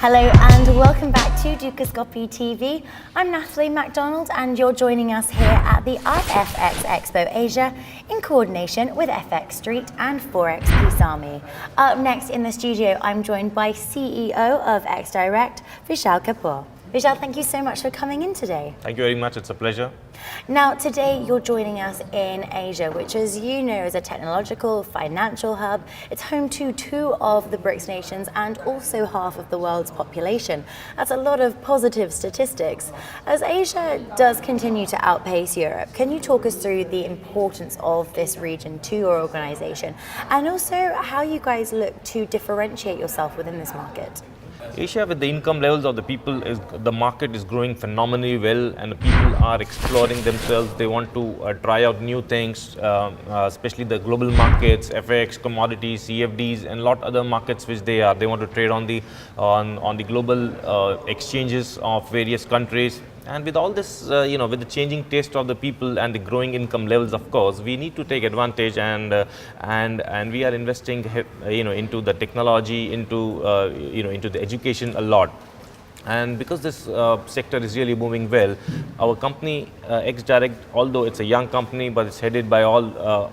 Hello and welcome back to Dukascopy TV. I'm Natalie MacDonald and you're joining us here at the iFXEXPO Asia in coordination with FX Street and Forex Isami. Up next in the studio, I'm joined by CEO of xDirect, Vishal Kapoor. Vishal, thank you so much for coming in today. Thank you very much, it's a pleasure. Now, today you're joining us in Asia, which, as you know, is a technological, financial hub. It's home to 2 of the BRICS nations and also half of the world's population. That's a lot of positive statistics. As Asia does continue to outpace Europe, can you talk us through the importance of this region to your organization and also how you guys look to differentiate yourself within this market? Asia, with the income levels of the people, the market is growing phenomenally well, and the people are exploring themselves. They want to try out new things, especially the global markets, FX, commodities, CFDs, and a lot other markets which they want to trade on the global exchanges of various countries. And with all this, with the changing taste of the people and the growing income levels, of course, we need to take advantage, and we are investing, into the technology, into the education a lot. And because this sector is really moving well, our company xDirect, although it's a young company, but it's headed by all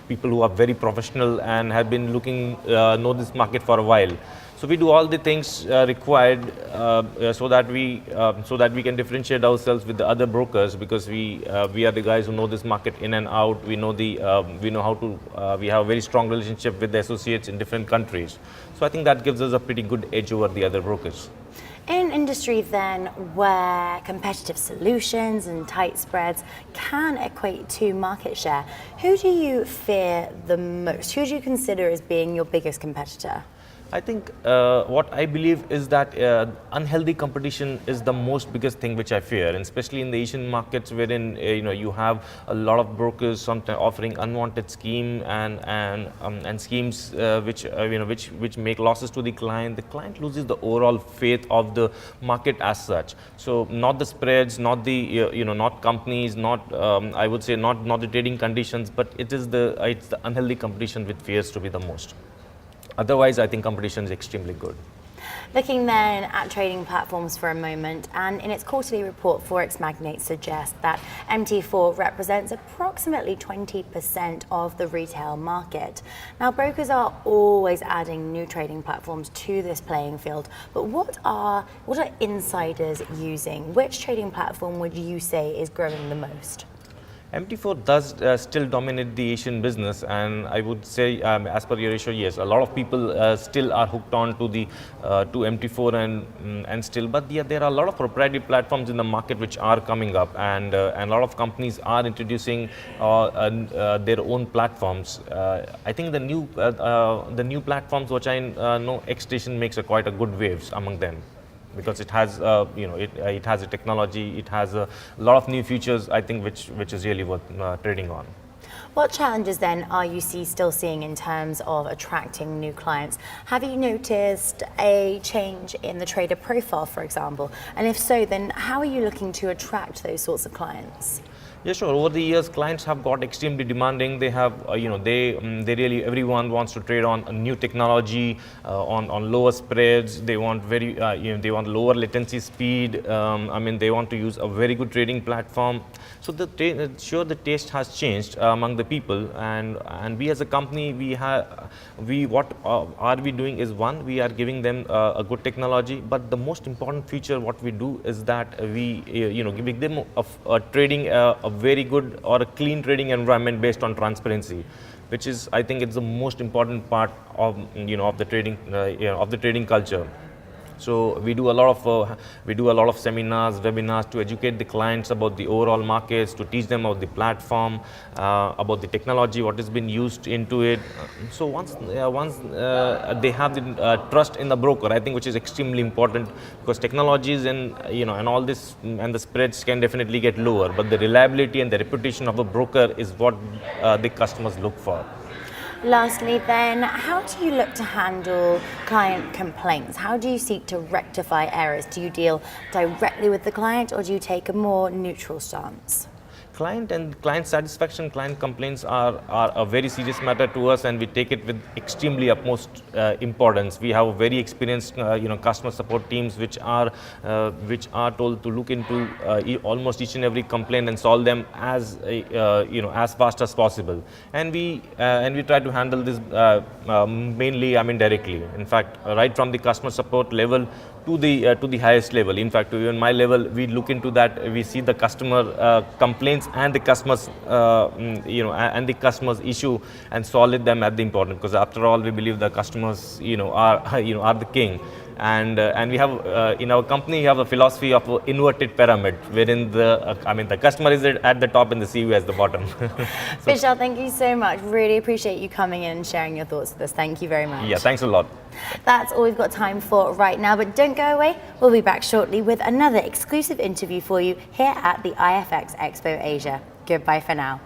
people who are very professional and have been know this market for a while. So we do all the things required so that we can differentiate ourselves with the other brokers, because we are the guys who know this market in and out. We know we have a very strong relationship with the associates in different countries. So I think that gives us a pretty good edge over the other brokers. In an industry then where competitive solutions and tight spreads can equate to market share, who do you fear the most? Who do you consider as being your biggest competitor? I think what I believe is that unhealthy competition is the most biggest thing which I fear, and especially in the Asian markets, wherein you have a lot of brokers sometimes offering unwanted scheme and schemes which make losses to the client. The client loses the overall faith of the market as such. So not the spreads, not the not companies, not I would say not the trading conditions, but it's the unhealthy competition which fears to be the most. Otherwise, I think competition is extremely good. Looking then at trading platforms for a moment, and in its quarterly report, Forex Magnate suggests that MT4 represents approximately 20% of the retail market. Now, brokers are always adding new trading platforms to this playing field, but what are insiders using? Which trading platform would you say is growing the most? MT4 does still dominate the Asian business, and I would say, as per your ratio, yes, a lot of people still are hooked on to MT4 and still. But yeah, there are a lot of proprietary platforms in the market which are coming up, and a lot of companies are introducing their own platforms. I think the new platforms which I know, xStation makes quite a good waves among them, because it has it has a technology, it has a lot of new features, I think, which is really worth trading on. What challenges then are you still seeing in terms of attracting new clients? Have you noticed a change in the trader profile, for example? And if so, then how are you looking to attract those sorts of clients? Yeah, sure. Over the years, clients have got extremely demanding. They have, everyone wants to trade on a new technology, on lower spreads. They want they want lower latency speed. They want to use a very good trading platform. So the taste has changed among the people, and we as a company, what are we doing is, one, we are giving them a good technology, but the most important feature what we do is that we give them a trading a very good or a clean trading environment based on transparency, which is, I think, it's the most important part of the trading culture. So we do a lot of seminars, webinars to educate the clients about the overall markets, to teach them about the platform, about the technology, what has been used into it. So once they have the trust in the broker, I think, which is extremely important, because technologies and all this and the spreads can definitely get lower, but the reliability and the reputation of a broker is what the customers look for. Lastly then, how do you look to handle client complaints? How do you seek to rectify errors? Do you deal directly with the client, or do you take a more neutral stance? client and client satisfaction, client complaints are a very serious matter to us, and we take it with extremely utmost importance. We have very experienced customer support teams which are told to look into almost each and every complaint and solve them as as fast as possible. And we try to handle this mainly, I mean, directly. In fact, right from the customer support level to the highest level. In fact, even my level, we look into that. We see the customer complaints and the customers, and the customers' issue, and solve them at the important. Because after all, we believe the customers, are the king. And we have in our company, we have a philosophy of inverted pyramid, wherein the customer is at the top and the CEO is the bottom. Vishal, thank you so much. Really appreciate you coming in and sharing your thoughts with us. Thank you very much. Yeah, thanks a lot. That's all we've got time for right now, but don't go away. We'll be back shortly with another exclusive interview for you here at the iFXEXPO Asia. Goodbye for now.